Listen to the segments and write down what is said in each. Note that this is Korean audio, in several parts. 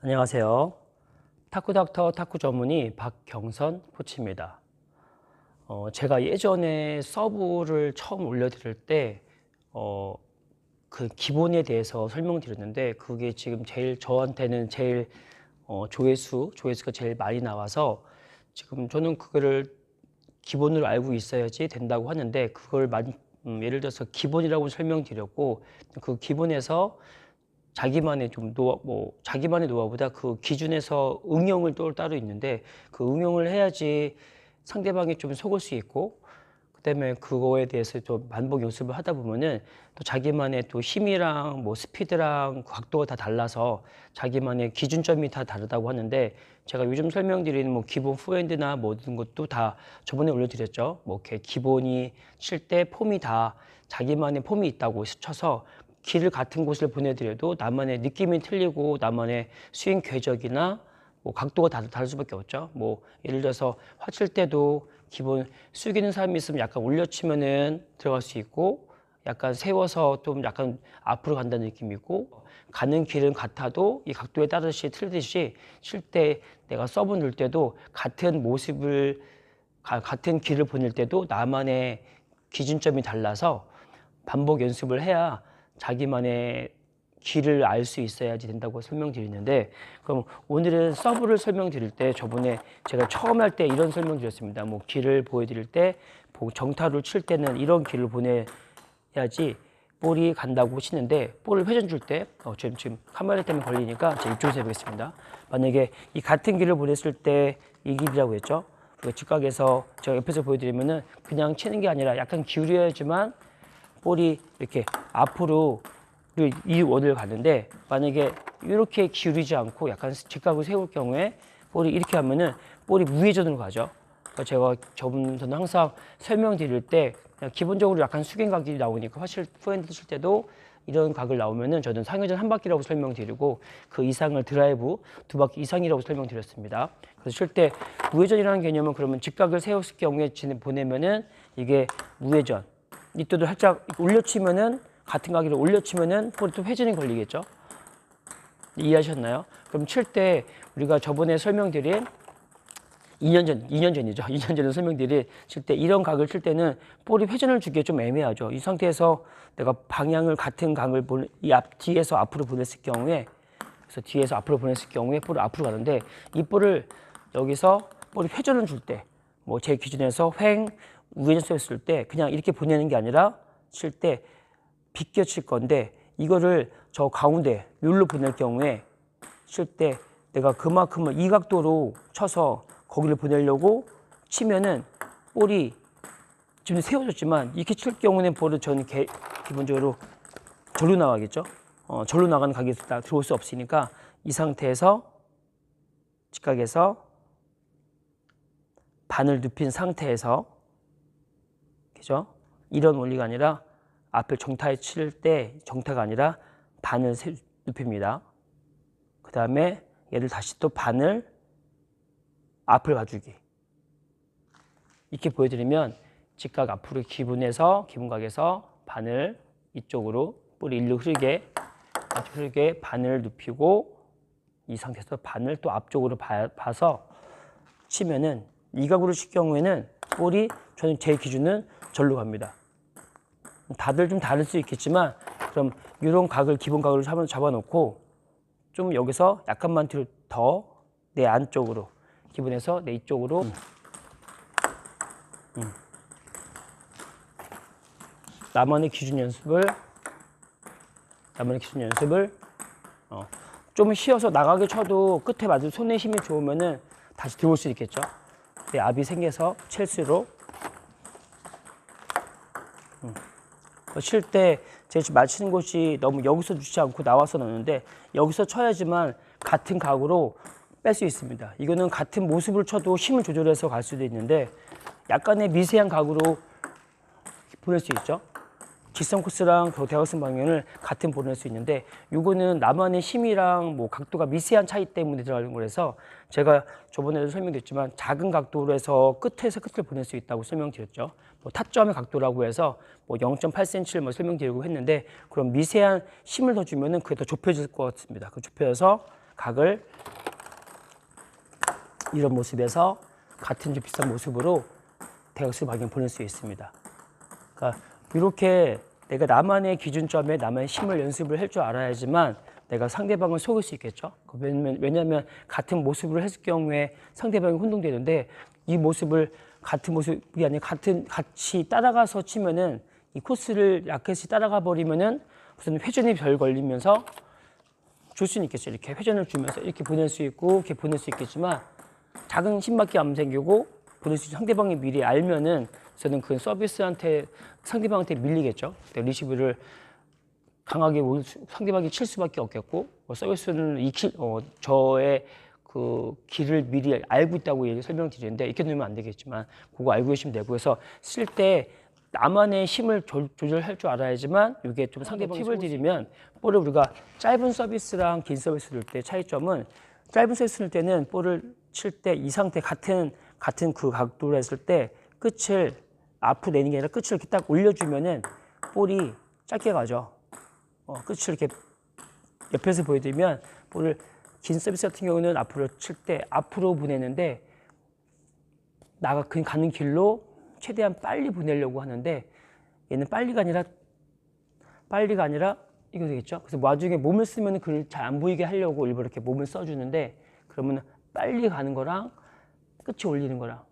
안녕하세요. 탁구닥터 탁구 전문의 박경선 코치입니다. 제가 예전에 서브를 처음 올려드릴 때 그 기본에 대해서 설명드렸는데 그게 지금 저한테는 제일 조회수가 제일 많이 나와서 지금 저는 그거를 기본으로 알고 있어야지 된다고 하는데 그걸 예를 들어서 기본이라고 설명드렸고 그 기본에서 자기만의 자기만의 노하우보다 그 기준에서 응용을 또 따로 있는데 그 응용을 해야지 상대방이 좀 속을 수 있고 그다음에 그거에 대해서 또 반복 연습을 하다 보면은 또 자기만의 또 힘이랑 스피드랑 각도가 다 달라서 자기만의 기준점이 다 다르다고 하는데 제가 요즘 설명드리는 기본 포핸드나 모든 것도 다 저번에 올려드렸죠. 이렇게 기본이 칠 때 폼이 다 자기만의 폼이 있다고 쳐서 길을 같은 곳을 보내드려도 나만의 느낌이 틀리고 나만의 스윙 궤적이나 각도가 다를 수밖에 없죠. 예를 들어서 화칠 때도 기본 숙이는 사람이 있으면 약간 올려치면은 들어갈 수 있고 약간 세워서 좀 약간 앞으로 간다는 느낌이 있고 가는 길은 같아도 이 각도에 따르시 틀리듯이 칠 때 내가 서브 넣을 때도 같은 길을 보낼 때도 나만의 기준점이 달라서 반복 연습을 해야 자기만의 길을 알 수 있어야지 된다고 설명드리는데 그럼 오늘은 서브를 설명드릴 때 저번에 제가 처음 할 때 이런 설명드렸습니다. 길을 보여드릴 때 정타로 칠 때는 이런 길을 보내야지 볼이 간다고 치는데 볼을 회전 줄 때 지금 카메라 때문에 걸리니까 제가 이쪽에서 해보겠습니다. 만약에 이 같은 길을 보냈을 때 이 길이라고 했죠. 직각에서 제가 옆에서 보여드리면은 그냥 치는 게 아니라 약간 기울여야지만 볼이 이렇게 앞으로 이 원을 가는데 만약에 이렇게 기울이지 않고 약간 직각을 세울 경우에 볼이 이렇게 하면은 볼이 무회전으로 가죠. 그러니까 제가 저는 항상 설명드릴 때 그냥 기본적으로 약간 숙임각이 나오니까 화실 포핸드 칠 때도 이런 각을 나오면은 저는 상회전 한 바퀴라고 설명드리고 그 이상을 드라이브 두 바퀴 이상이라고 설명드렸습니다. 그래서 칠 때 무회전이라는 개념은 그러면 직각을 세웠을 경우에 보내면은 이게 무회전. 이때도 살짝 올려치면은 같은 가기를 올려치면은 볼이 또 회전이 걸리겠죠. 이해하셨나요? 그럼 칠 때 우리가 저번에 설명드린 2년 전이죠. 2년 전에 설명드린 칠 때 이런 각을 칠 때는 볼이 회전을 주기에 좀 애매하죠. 이 상태에서 내가 방향을 같은 각을 뒤에서 앞으로 보냈을 경우에 그래서 뒤에서 앞으로 보냈을 경우에 볼이 앞으로 가는데 이 볼을 여기서 볼이 회전을 줄 때 제 기준에서 우회전 쳤을 때 그냥 이렇게 보내는 게 아니라 칠 때 비껴 칠 건데 이거를 저 가운데 여기로 보낼 경우에 칠 때 내가 그만큼을 이 각도로 쳐서 거기를 보내려고 치면은 볼이 지금 세워졌지만 이렇게 칠 경우는 볼은 저는 기본적으로 절로 나가겠죠. 절로 나가는 각에서 다 들어올 수 없으니까 이 상태에서 직각에서 반을 눕힌 상태에서 그죠? 이런 원리가 아니라 앞을 정타에 칠 때 정타가 아니라 반을 눕힙니다. 그 다음에 얘를 다시 또 반을 앞을 가주기. 이렇게 보여드리면 직각 앞으로 기분각에서 반을 이쪽으로 볼이 일로 흐르게 반을 눕히고 이 상태에서 반을 또 앞쪽으로 봐서 치면은 이 각으로 칠 경우에는 볼이 저는 제 기준은 절로 갑니다. 다들 좀 다를 수 있겠지만 그럼 이런 각을 기본 각으로 한번 잡아놓고 좀 여기서 약간만 뒤로 더 내 안쪽으로 기본에서 내 이쪽으로 나만의 기준 연습을 좀 쉬어서 나가게 쳐도 끝에 맞은 손의 힘이 좋으면은 다시 들어올 수 있겠죠. 내 압이 생겨서 칠수록 칠 때 제가 지금 맞히는 곳이 너무 여기서 주지 않고 나와서 넣는데 여기서 쳐야지만 같은 각으로 뺄 수 있습니다. 이거는 같은 모습을 쳐도 힘을 조절해서 갈 수도 있는데 약간의 미세한 각으로 보낼 수 있죠. 직선 코스랑 대각선 방향을 같은 보낼 수 있는데 이거는 나만의 힘이랑 각도가 미세한 차이 때문에 들어가는 거라서 제가 저번에도 설명드렸지만 작은 각도로 해서 끝에서 끝을 보낼 수 있다고 설명드렸죠. 타점의 각도라고 해서 0.8cm를 설명드리고 했는데 그럼 미세한 힘을 더 주면은 그게 더 좁혀질 것 같습니다. 그 좁혀서 각을 이런 모습에서 같은 좀 비슷한 모습으로 대각선 방향 보낼 수 있습니다. 그러니까 이렇게 내가 나만의 기준점에 나만의 힘을 연습을 할 줄 알아야지만 내가 상대방을 속일 수 있겠죠. 왜냐하면 같은 모습을 했을 경우에 상대방이 혼동되는데 이 모습을 같은 모습이 아니라 같이 따라가서 치면은 이 코스를 라켓이 따라가 버리면은 우선 회전이 덜 걸리면서 줄 수는 있겠죠. 이렇게 회전을 주면서 이렇게 보낼 수 있고 이렇게 보낼 수 있겠지만 작은 힘밖에 안 생기고 보낼 수 있는 상대방이 미리 알면은 저는 그 서비스한테 상대방한테 밀리겠죠. 리시브를 강하게 상대방이 칠 수밖에 없겠고 서비스는 저의 그 길을 미리 알고 있다고 설명드리는데 익혀놓으면 안 되겠지만 그거 알고 계시면 되고 그래서 쓸 때 나만의 힘을 조절할 줄 알아야지만 이게 좀 상대방이 팁을 드리면 볼을 우리가 짧은 서비스랑 긴 서비스를 때 차이점은 짧은 서비스를 때는 볼을 칠 때 이 상태 같은 그 각도로 했을 때 끝을 앞으로 내는 게 아니라 끝을 이렇게 딱 올려주면은 볼이 짧게 가죠. 끝을 이렇게 옆에서 보여드리면 볼을 긴 서비스 같은 경우는 앞으로 칠 때 앞으로 보내는데 그냥 가는 길로 최대한 빨리 보내려고 하는데 얘는 빨리가 아니라 이거 되겠죠. 그래서 나중에 몸을 쓰면 그걸 잘 안 보이게 하려고 일부러 이렇게 몸을 써주는데 그러면 빨리 가는 거랑 끝이 올리는 거랑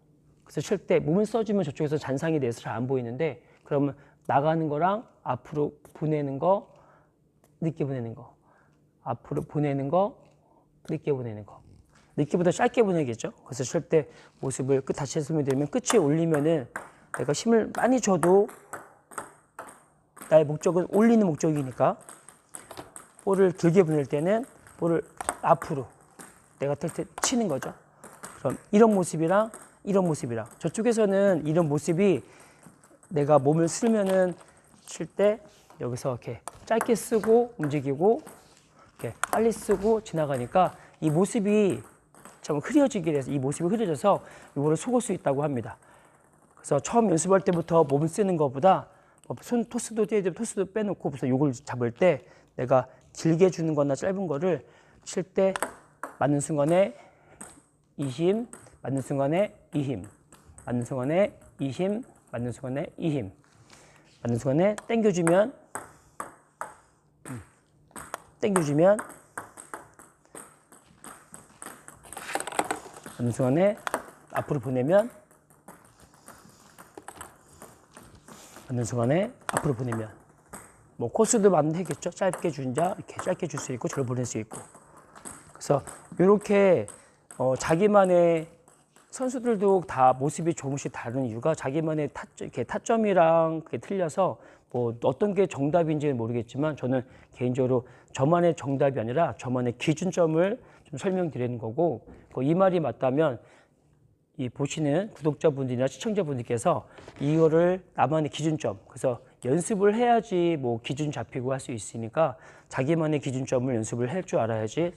그래서 칠 때 몸을 써주면 저쪽에서 잔상이 돼서 잘 안 보이는데 그러면 나가는 거랑 앞으로 보내는 거 늦게 보내는 거 앞으로 보내는 거 늦게 보내는 거 늦게보다 짧게 보내겠죠. 그래서 칠 때 모습을 다시 설명드리면 끝이 올리면은 내가 힘을 많이 줘도 나의 목적은 올리는 목적이니까 볼을 길게 보낼 때는 볼을 앞으로 내가 뜰 때 치는 거죠. 그럼 이런 모습이랑 저쪽에서는 이런 모습이 내가 몸을 쓰면은 칠 때 여기서 이렇게 짧게 쓰고 움직이고 이렇게 빨리 쓰고 지나가니까 이 모습이 좀 흐려지게 돼서 이 모습이 흐려져서 이거를 속을 수 있다고 합니다. 그래서 처음 연습할 때부터 몸을 쓰는 것보다 토스도 빼놓고 그래서 이걸 잡을 때 내가 길게 주는 거나 짧은 거를 칠 때 맞는 순간에 이 힘, 맞는 순간에 이 힘, 맞는 순간에 이 힘, 맞는 순간에 이 힘, 맞는 순간에 당겨주면 맞는 순간에 앞으로 보내면 맞는 순간에 앞으로 보내면 뭐 코스도 만들겠죠. 짧게 준자 이렇게 짧게 줄 수 있고 저를 보낼 수 있고 그래서 이렇게 자기만의 선수들도 다 모습이 조금씩 다른 이유가 자기만의 타점이랑 그게 틀려서 뭐 어떤 게 정답인지는 모르겠지만 저는 개인적으로 저만의 정답이 아니라 저만의 기준점을 좀 설명드리는 거고 이 말이 맞다면 이 보시는 구독자분들이나 시청자분들께서 이거를 나만의 기준점 그래서 연습을 해야지 뭐 기준 잡히고 할 수 있으니까 자기만의 기준점을 연습을 할 줄 알아야지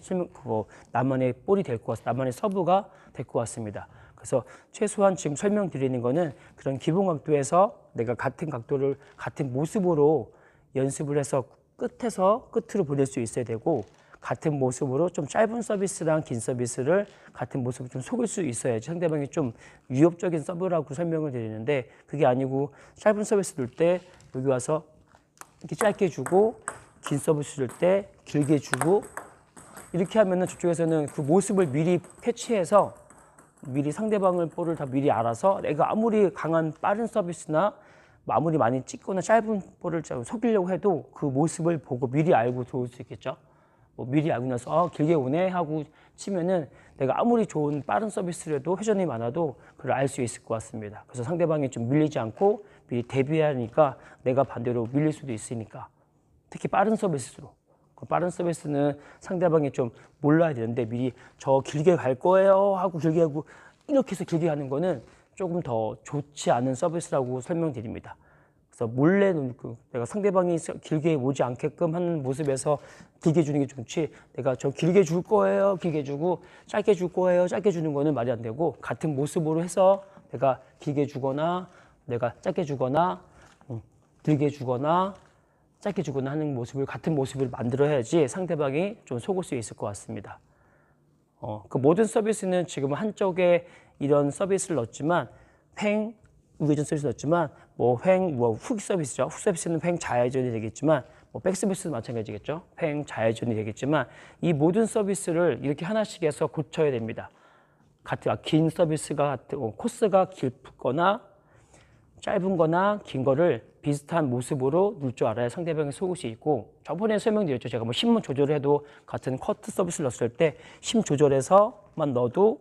나만의 볼이 될 것 같습니다. 나만의 서브가 될 것 같습니다. 그래서 최소한 지금 설명드리는 거는 그런 기본 각도에서 내가 같은 각도를 같은 모습으로 연습을 해서 끝으로 보낼 수 있어야 되고 같은 모습으로 좀 짧은 서비스랑 긴 서비스를 같은 모습으로 좀 속일 수 있어야지 상대방이 좀 위협적인 서브라고 설명을 드리는데 그게 아니고 짧은 서비스 줄 때 여기 와서 이렇게 짧게 주고 긴 서비스 줄 때 길게 주고 이렇게 하면은 저쪽에서는 그 모습을 미리 캐치해서 미리 상대방을 볼을 다 미리 알아서 내가 아무리 강한 빠른 서비스나 아무리 많이 찍거나 짧은 볼을 속이려고 해도 그 모습을 보고 미리 알고 들어올 수 있겠죠. 뭐 미리 알고 나서 길게 오네 하고 치면은 내가 아무리 좋은 빠른 서비스를 해도 회전이 많아도 그걸 알 수 있을 것 같습니다. 그래서 상대방이 좀 밀리지 않고 미리 대비하니까 내가 반대로 밀릴 수도 있으니까 특히 빠른 서비스로 그 빠른 서비스는 상대방이 좀 몰라야 되는데 미리 저 길게 갈 거예요 하고 길게 하고 이렇게 해서 길게 하는 거는 조금 더 좋지 않은 서비스라고 설명드립니다. 그래서 몰래 내가 상대방이 길게 오지 않게끔 하는 모습에서 길게 주는 게 좋지 내가 저 길게 줄 거예요 길게 주고 짧게 줄 거예요 짧게 주는 거는 말이 안 되고 같은 모습으로 해서 내가 길게 주거나 내가 짧게 주거나 길게 주거나 짧게 주거나 하는 모습을 같은 모습을 만들어야지 상대방이 좀 속을 수 있을 것 같습니다. 그 모든 서비스는 지금 한쪽에 이런 서비스를 넣었지만 우회전 서비스 넣었지만 훅 서비스죠. 훅 서비스는 횡 좌회전이 되겠지만 백 서비스도 마찬가지겠죠. 횡 좌회전이 되겠지만 이 모든 서비스를 이렇게 하나씩 해서 고쳐야 됩니다. 긴 서비스가 코스가 길거나 짧은 거나 긴 거를 비슷한 모습으로 넣을 줄 알아야 상대방이 속을 수 있고, 저번에 설명드렸죠. 제가 심문 조절을 해도 같은 커트 서비스를 넣었을 때 심 조절해서만 넣어도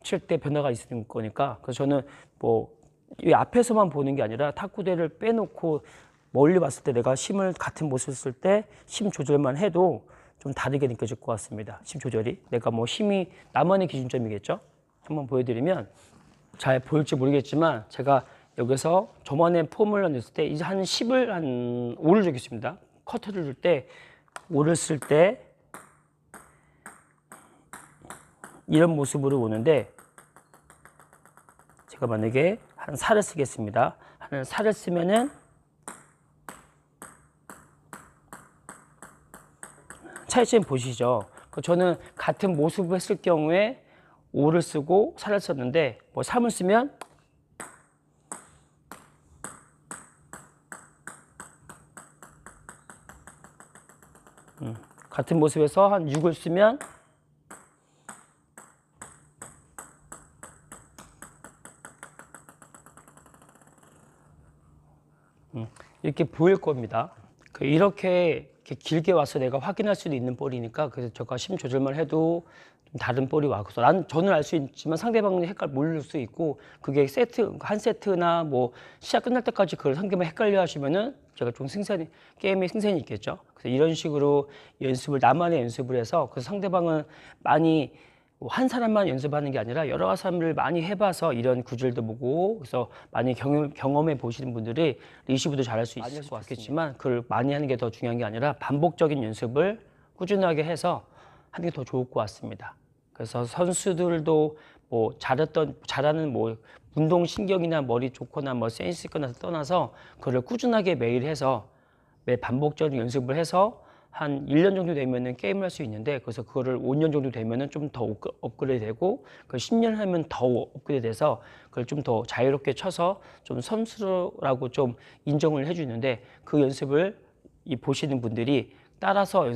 칠 때 변화가 있는 거니까, 그래서 저는 이 앞에서만 보는 게 아니라 탁구대를 빼놓고 멀리 봤을 때 내가 심을 같은 모습을 쓸 때 심 조절만 해도 좀 다르게 느껴질 것 같습니다. 심 조절이 내가 심이 나만의 기준점이겠죠. 한번 보여드리면 잘 보일지 모르겠지만, 제가 여기서 저만의 폼을 넣었을 때 이제 한 10을 한 5를 주겠습니다. 커트를 줄 때 5를 쓸 때 이런 모습으로 오는데, 제가 만약에 한 4를 쓰겠습니다. 한 4를 쓰면은 차이점 보시죠. 저는 같은 모습을 했을 경우에 5를 쓰고 4를 썼는데 3을 쓰면 같은 모습에서 한 6을 쓰면 이렇게 보일 겁니다. 이렇게 길게 와서 내가 확인할 수도 있는 볼이니까, 그래서 제가 심 조절만 해도 좀 다른 볼이 와서 저는 알 수 있지만 상대방은 모를 수 있고, 그게 한 세트나 시합 끝날 때까지 그걸 상대방 헷갈려 하시면은 제가 좀 게임에 승산이 있겠죠. 그래서 이런 식으로 나만의 연습을 해서, 그래서 상대방은 많이 한 사람만 연습하는 게 아니라 여러 사람을 많이 해봐서 이런 구절도 보고, 그래서 많이 경험해 보시는 분들이 리시브도 잘할 수 있을 것 같겠지만, 그걸 많이 하는 게 더 중요한 게 아니라 반복적인 연습을 꾸준하게 해서 하는 게 더 좋을 것 같습니다. 그래서 선수들도 잘하는 운동 신경이나 머리 좋거나 센스 있거나 떠나서 그걸 꾸준하게 매일 해서 매 반복적인 연습을 해서 한 1년 정도 되면은 게임을 할 수 있는데, 그래서 그거를 5년 정도 되면은 좀 더 업그레이드 되고, 10년 하면 더 업그레이드 돼서 그걸 좀 더 자유롭게 쳐서 좀 선수라고 좀 인정을 해주는데, 그 연습을 보시는 분들이 따라서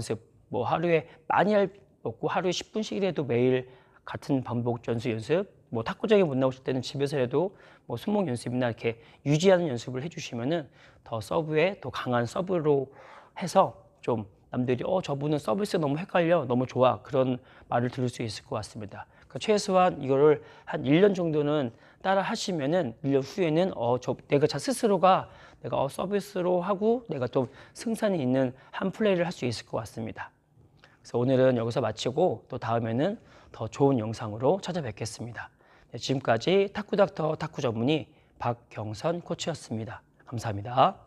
하루에 많이 없고 하루에 10분씩이라도 매일 같은 반복 전수 연습, 탁구장에 못 나오실 때는 집에서 해도 손목 연습이나 이렇게 유지하는 연습을 해주시면은 더 서브에 더 강한 서브로 해서 좀 남들이 저분은 서비스 너무 헷갈려, 너무 좋아, 그런 말을 들을 수 있을 것 같습니다. 최소한 이거를 한 1년 정도는 따라 하시면은 1년 후에는 내가 스스로가 내가 서비스로 하고 내가 좀 승산이 있는 한 플레이를 할 수 있을 것 같습니다. 그래서 오늘은 여기서 마치고 또 다음에는 더 좋은 영상으로 찾아뵙겠습니다. 지금까지 탁구닥터 탁구 전문의 박경선 코치였습니다. 감사합니다.